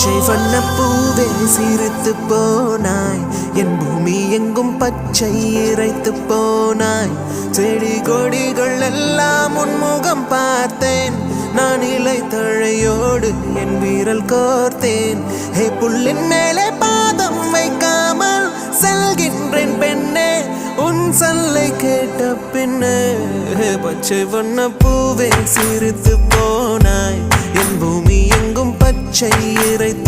பச்சை வண்ண பூவே சிரித்து போனாய், என் பூமி எங்கும் பச்சை இறைத்து போனாய். செடி கொடிகள் எல்லாம் உன்முகம் பார்த்தேன், நான் இலை தழையோடு என் வீரல் கோர்த்தேன். ஹே புல்லின் மேலே பாதம் வைக்காமல் செல்கின்றேன் பெண்ணே, உன் சொல்லை கேட்ட பின்னே. பச்சை வண்ண பூவே சிரித்து போனாய், என் பூமி எங்கும் பச்சை இறைத்து